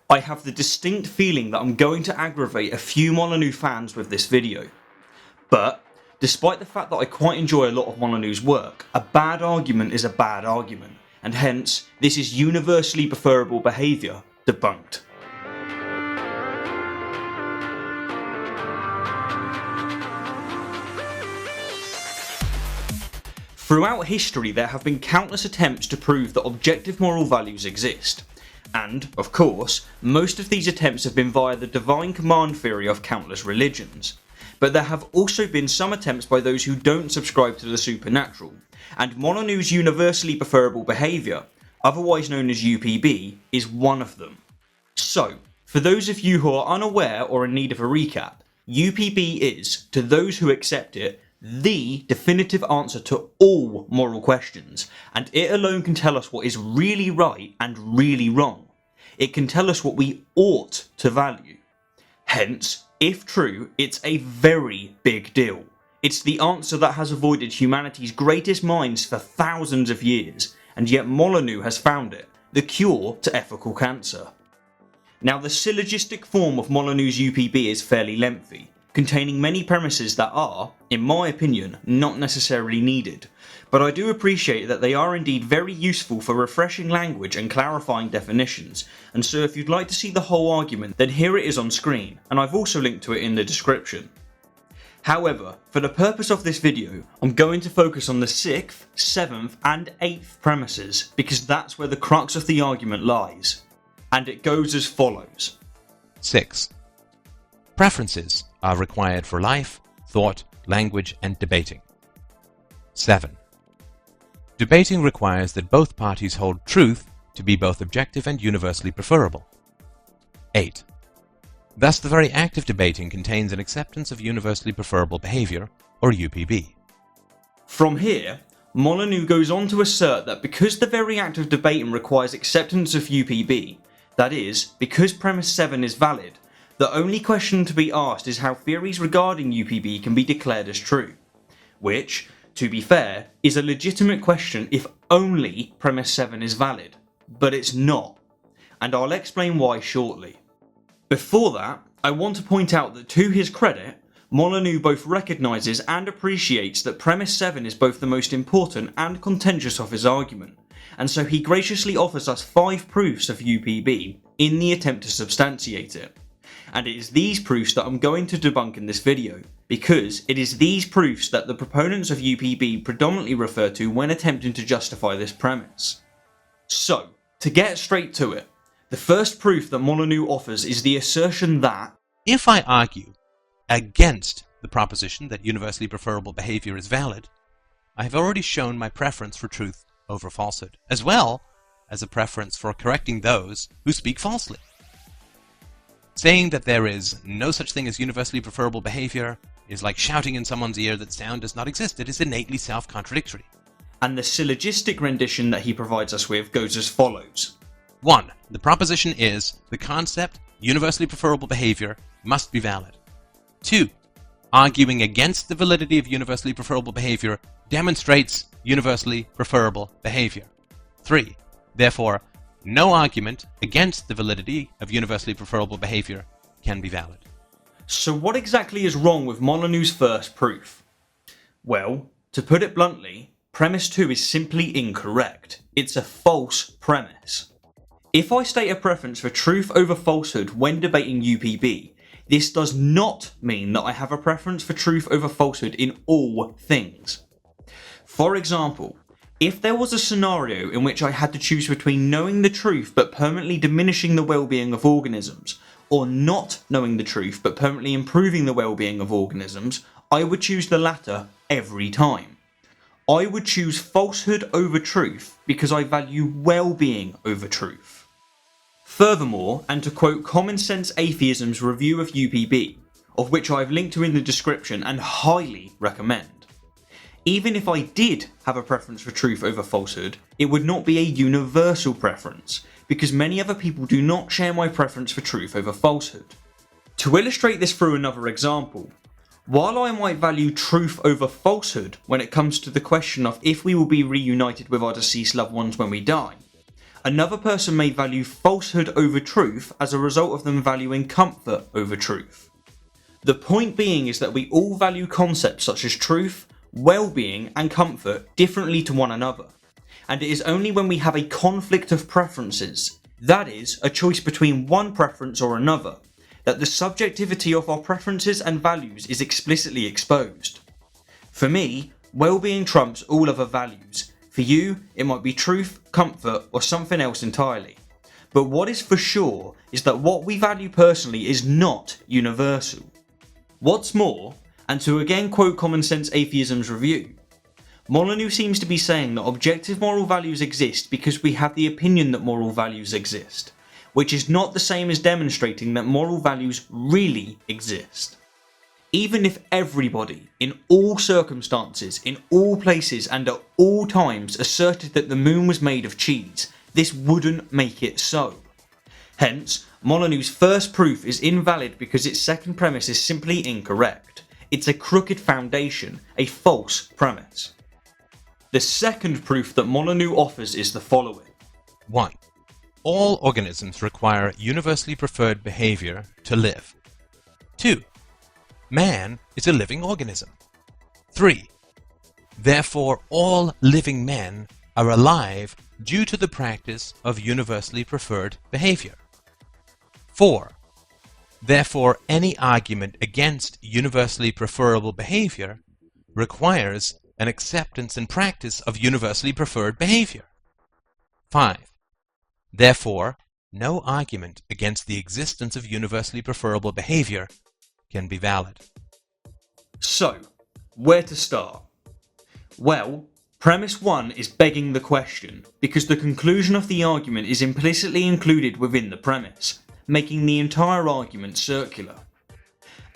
I have the distinct feeling that I'm going to aggravate a few Molyneux fans with this video. But, despite the fact that I quite enjoy a lot of Molyneux's work, a bad argument is a bad argument, and hence, this is Universally Preferable Behaviour, Debunked. Throughout history there have been countless attempts to prove that objective moral values exist. And, of course, most of these attempts have been via the divine command theory of countless religions. But there have also been some attempts by those who don't subscribe to the supernatural, and Molyneux's Universally Preferable Behaviour, otherwise known as UPB, is one of them. So, for those of you who are unaware or in need of a recap, UPB is, to those who accept it, the definitive answer to all moral questions, and it alone can tell us what is really right and really wrong. It can tell us what we ought to value. Hence, if true, it's a very big deal. It's the answer that has avoided humanity's greatest minds for thousands of years, and yet Molyneux has found it, the cure to ethical cancer. Now, the syllogistic form of Molyneux's UPB is fairly lengthy, containing many premises that are, in my opinion, not necessarily needed, but I do appreciate that they are indeed very useful for refreshing language and clarifying definitions, and so if you'd like to see the whole argument, then here it is on screen, and I've also linked to it in the description. However, for the purpose of this video, I'm going to focus on the 6th, 7th and 8th premises, because that's where the crux of the argument lies. And it goes as follows. 6. Preferences are required for life, thought, language, and debating. 7. Debating requires that both parties hold truth to be both objective and universally preferable. 8. Thus, the very act of debating contains an acceptance of universally preferable behavior, or UPB. From here, Molyneux goes on to assert that because the very act of debating requires acceptance of UPB, that is, because premise 7 is valid, the only question to be asked is how theories regarding UPB can be declared as true. Which, to be fair, is a legitimate question if only premise 7 is valid. But it's not. And I'll explain why shortly. Before that, I want to point out that to his credit, Molyneux both recognises and appreciates that premise 7 is both the most important and contentious of his argument, and so he graciously offers us 5 proofs of UPB in the attempt to substantiate it. And it is these proofs that I'm going to debunk in this video, because it is these proofs that the proponents of UPB predominantly refer to when attempting to justify this premise. So, to get straight to it, the first proof that Molyneux offers is the assertion that if I argue against the proposition that universally preferable behavior is valid, I have already shown my preference for truth over falsehood, as well as a preference for correcting those who speak falsely. Saying that there is no such thing as universally preferable behavior is like shouting in someone's ear that sound does not exist. It is innately self-contradictory. And the syllogistic rendition that he provides us with goes as follows. 1. The proposition is the concept universally preferable behavior must be valid. 2. Arguing against the validity of universally preferable behavior demonstrates universally preferable behavior. 3. Therefore, no argument against the validity of universally preferable behavior can be valid. So what exactly is wrong with Molyneux's first proof? Well, to put it bluntly, premise 2 is simply incorrect. It's a false premise. If I state a preference for truth over falsehood when debating UPB, this does not mean that I have a preference for truth over falsehood in all things. For example, if there was a scenario in which I had to choose between knowing the truth but permanently diminishing the well-being of organisms, or not knowing the truth but permanently improving the well-being of organisms, I would choose the latter every time. I would choose falsehood over truth because I value well-being over truth. Furthermore, and to quote Common Sense Atheism's review of UPB, of which I've linked to in the description and highly recommend, even if I did have a preference for truth over falsehood, it would not be a universal preference, because many other people do not share my preference for truth over falsehood. To illustrate this through another example, while I might value truth over falsehood when it comes to the question of if we will be reunited with our deceased loved ones when we die, Another person may value falsehood over truth as a result of them valuing comfort over truth. The point being is that we all value concepts such as truth, well-being and comfort differently to one another, and it is only when we have a conflict of preferences, that is, a choice between one preference or another, that the subjectivity of our preferences and values is explicitly exposed. For me, well-being trumps all other values. For you, it might be truth, comfort, or something else entirely. But what is for sure is that what we value personally is not universal. What's more, and to again quote Common Sense Atheism's review, Molyneux seems to be saying that objective moral values exist because we have the opinion that moral values exist, which is not the same as demonstrating that moral values really exist. Even if everybody, in all circumstances, in all places and at all times asserted that the moon was made of cheese, this wouldn't make it so. Hence, Molyneux's first proof is invalid because its second premise is simply incorrect. It's a crooked foundation, a false premise. The second proof that Molyneux offers is the following. 1. All organisms require universally preferred behavior to live. 2. Man is a living organism. 3. Therefore, all living men are alive due to the practice of universally preferred behavior. 4. Therefore, any argument against universally preferable behavior requires an acceptance and practice of universally preferred behavior. 5. Therefore, no argument against the existence of universally preferable behavior can be valid. So, where to start? Well, premise 1 is begging the question, because the conclusion of the argument is implicitly included within the premise, making the entire argument circular.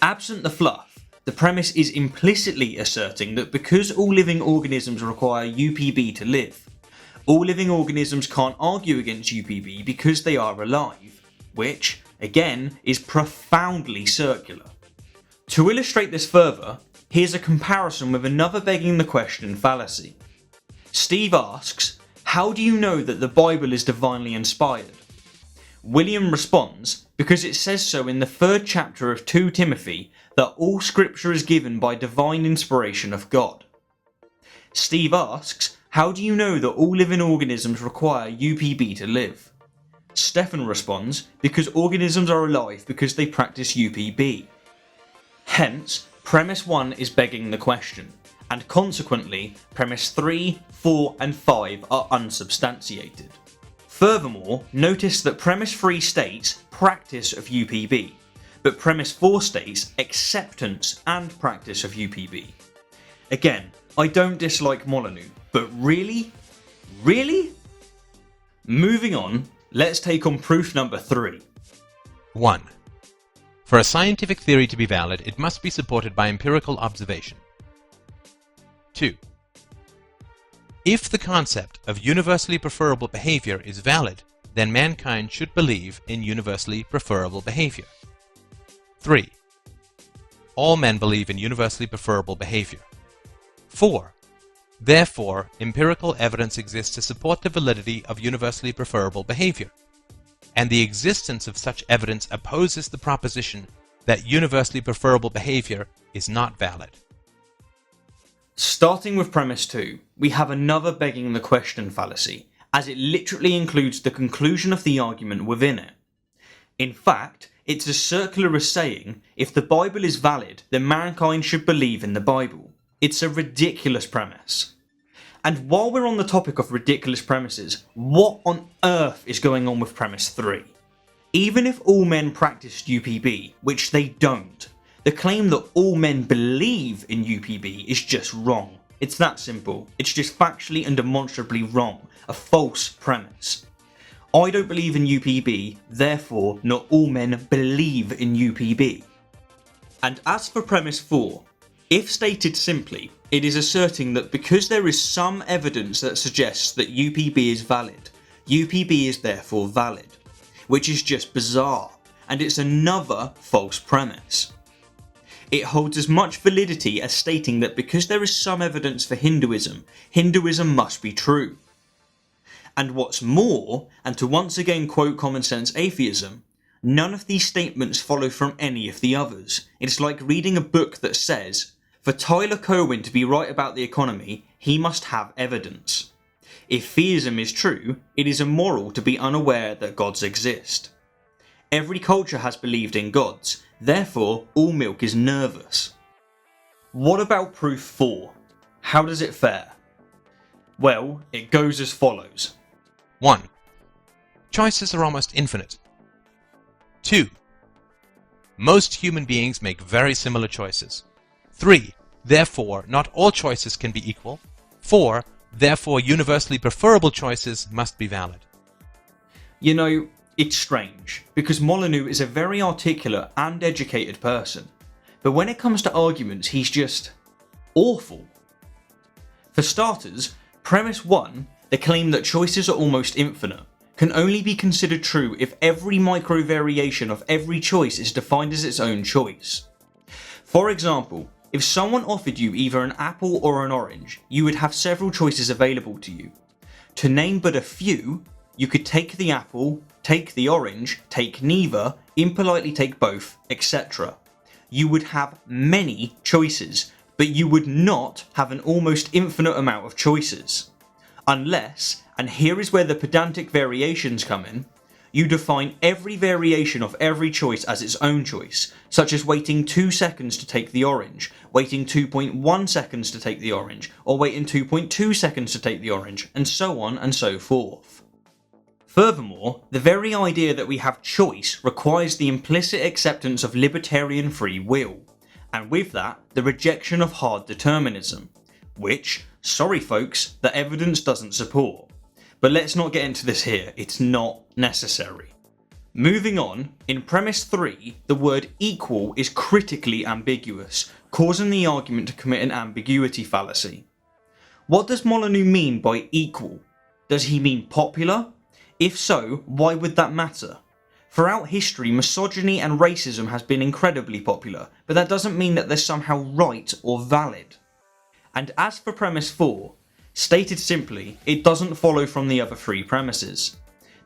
Absent the fluff, the premise is implicitly asserting that because all living organisms require UPB to live, all living organisms can't argue against UPB because they are alive, which, again, is profoundly circular. To illustrate this further, here's a comparison with another begging the question fallacy. Steve asks, how do you know that the Bible is divinely inspired? William responds, because it says so in the 3rd chapter of 2 Timothy that all scripture is given by divine inspiration of God. Steve asks, how do you know that all living organisms require UPB to live? Stefan responds, because organisms are alive because they practice UPB. Hence, premise 1 is begging the question, and consequently, premise 3, 4 and 5 are unsubstantiated. Furthermore, notice that premise 3 states practice of UPB, but premise 4 states acceptance and practice of UPB. Again, I don't dislike Molyneux, but really? Really? Moving on, let's take on proof number 3. 1. For a scientific theory to be valid, it must be supported by empirical observation. 2. If the concept of universally preferable behavior is valid, then mankind should believe in universally preferable behavior. 3. All men believe in universally preferable behavior. 4. Therefore, empirical evidence exists to support the validity of universally preferable behavior, and the existence of such evidence opposes the proposition that universally preferable behavior is not valid. Starting with premise 2, we have another begging the question fallacy, as it literally includes the conclusion of the argument within it. In fact, it's as circular as saying, if the Bible is valid, then mankind should believe in the Bible. It's a ridiculous premise. And while we're on the topic of ridiculous premises, what on earth is going on with premise 3? Even if all men practiced UPB, which they don't, the claim that all men believe in UPB is just wrong. It's that simple. It's just factually and demonstrably wrong. A false premise. I don't believe in UPB, therefore not all men believe in UPB. And as for premise 4, if stated simply, it is asserting that because there is some evidence that suggests that UPB is valid, UPB is therefore valid, which is just bizarre, and it's another false premise. It holds as much validity as stating that because there is some evidence for Hinduism, Hinduism must be true. And what's more, and to once again quote common sense atheism, none of these statements follow from any of the others. It's like reading a book that says, for Tyler Cowen to be right about the economy, he must have evidence. If theism is true, it is immoral to be unaware that gods exist. Every culture has believed in gods, therefore all milk is nervous. What about proof 4? How does it fare? Well, it goes as follows. 1. Choices are almost infinite. 2. Most human beings make very similar choices. 3. Therefore, not all choices can be equal. 4. Therefore, universally preferable choices must be valid. You know, it's strange, because Molyneux is a very articulate and educated person, but when it comes to arguments, he's just awful. For starters, premise 1, the claim that choices are almost infinite, can only be considered true if every micro variation of every choice is defined as its own choice. For example, if someone offered you either an apple or an orange, you would have several choices available to you. To name but a few, you could take the apple, take the orange, take neither, impolitely take both, etc. You would have many choices, but you would not have an almost infinite amount of choices. Unless, and here is where the pedantic variations come in, you define every variation of every choice as its own choice, such as waiting 2 seconds to take the orange, waiting 2.1 seconds to take the orange, or waiting 2.2 seconds to take the orange, and so on and so forth. Furthermore, the very idea that we have choice requires the implicit acceptance of libertarian free will, and with that, the rejection of hard determinism, which, sorry folks, the evidence doesn't support. But let's not get into this here, it's not necessary. Moving on, in premise 3, the word equal is critically ambiguous, causing the argument to commit an ambiguity fallacy. What does Molyneux mean by equal? Does he mean popular? If so, why would that matter? Throughout history, misogyny and racism has been incredibly popular, but that doesn't mean that they're somehow right or valid. And as for premise 4, stated simply, it doesn't follow from the other 3 premises.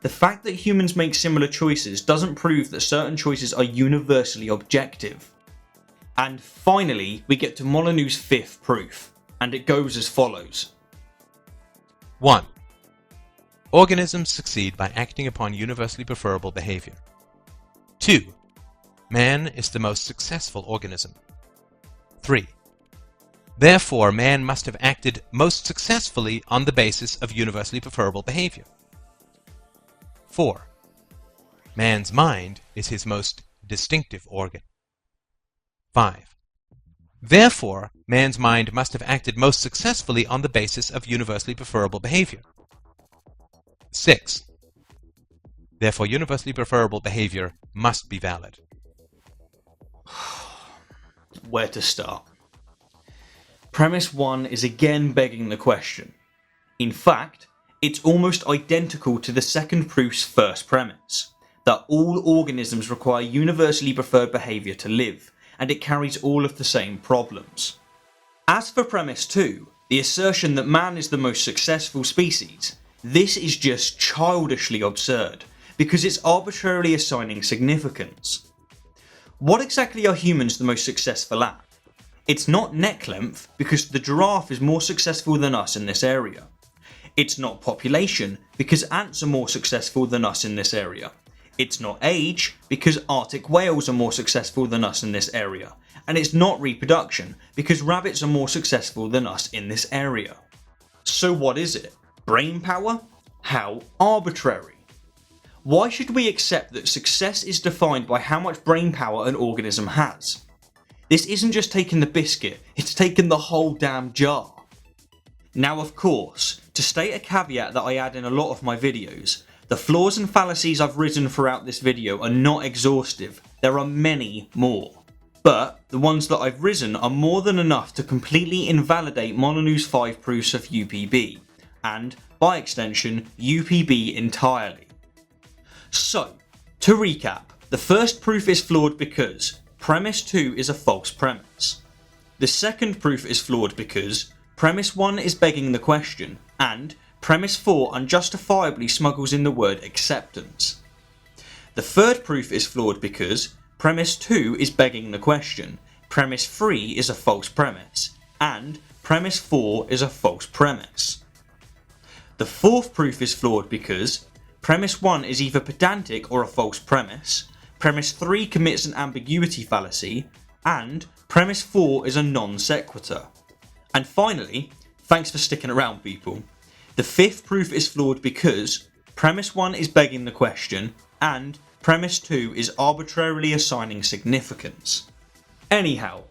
The fact that humans make similar choices doesn't prove that certain choices are universally objective. And finally, we get to Molyneux's 5th proof, and it goes as follows. 1. Organisms succeed by acting upon universally preferable behavior. 2. Man is the most successful organism. 3. Therefore, man must have acted most successfully on the basis of universally preferable behavior. 4. Man's mind is his most distinctive organ. 5. Therefore, man's mind must have acted most successfully on the basis of universally preferable behavior. 6. Therefore, universally preferable behavior must be valid. Where to start? Premise 1 is again begging the question. In fact, it's almost identical to the second proof's first premise, that all organisms require universally preferred behaviour to live, and it carries all of the same problems. As for premise 2, the assertion that man is the most successful species, this is just childishly absurd, because it's arbitrarily assigning significance. What exactly are humans the most successful at? It's not neck length, because the giraffe is more successful than us in this area. It's not population, because ants are more successful than us in this area. It's not age, because Arctic whales are more successful than us in this area. And it's not reproduction, because rabbits are more successful than us in this area. So what is it? Brain power? How arbitrary. Why should we accept that success is defined by how much brain power an organism has? This isn't just taking the biscuit, it's taking the whole damn jar. Now of course, to state a caveat that I add in a lot of my videos, the flaws and fallacies I've written throughout this video are not exhaustive, there are many more. But the ones that I've risen are more than enough to completely invalidate Molyneux's 5 proofs of UPB, and, by extension, UPB entirely. So, to recap, the first proof is flawed because premise 2 is a false premise. The second proof is flawed because premise 1 is begging the question, and premise 4 unjustifiably smuggles in the word acceptance. The third proof is flawed because premise 2 is begging the question, premise 3 is a false premise, and premise 4 is a false premise. The fourth proof is flawed because premise 1 is either pedantic or a false premise, premise 3 commits an ambiguity fallacy, and premise 4 is a non sequitur. And finally, thanks for sticking around people, the fifth proof is flawed because premise 1 is begging the question and premise 2 is arbitrarily assigning significance. Anyhow,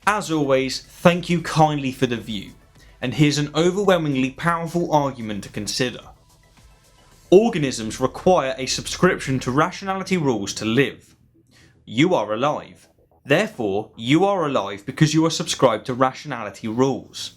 as always, thank you kindly for the view, and here's an overwhelmingly powerful argument to consider. Organisms require a subscription to rationality rules to live. You are alive. Therefore, you are alive because you are subscribed to rationality rules.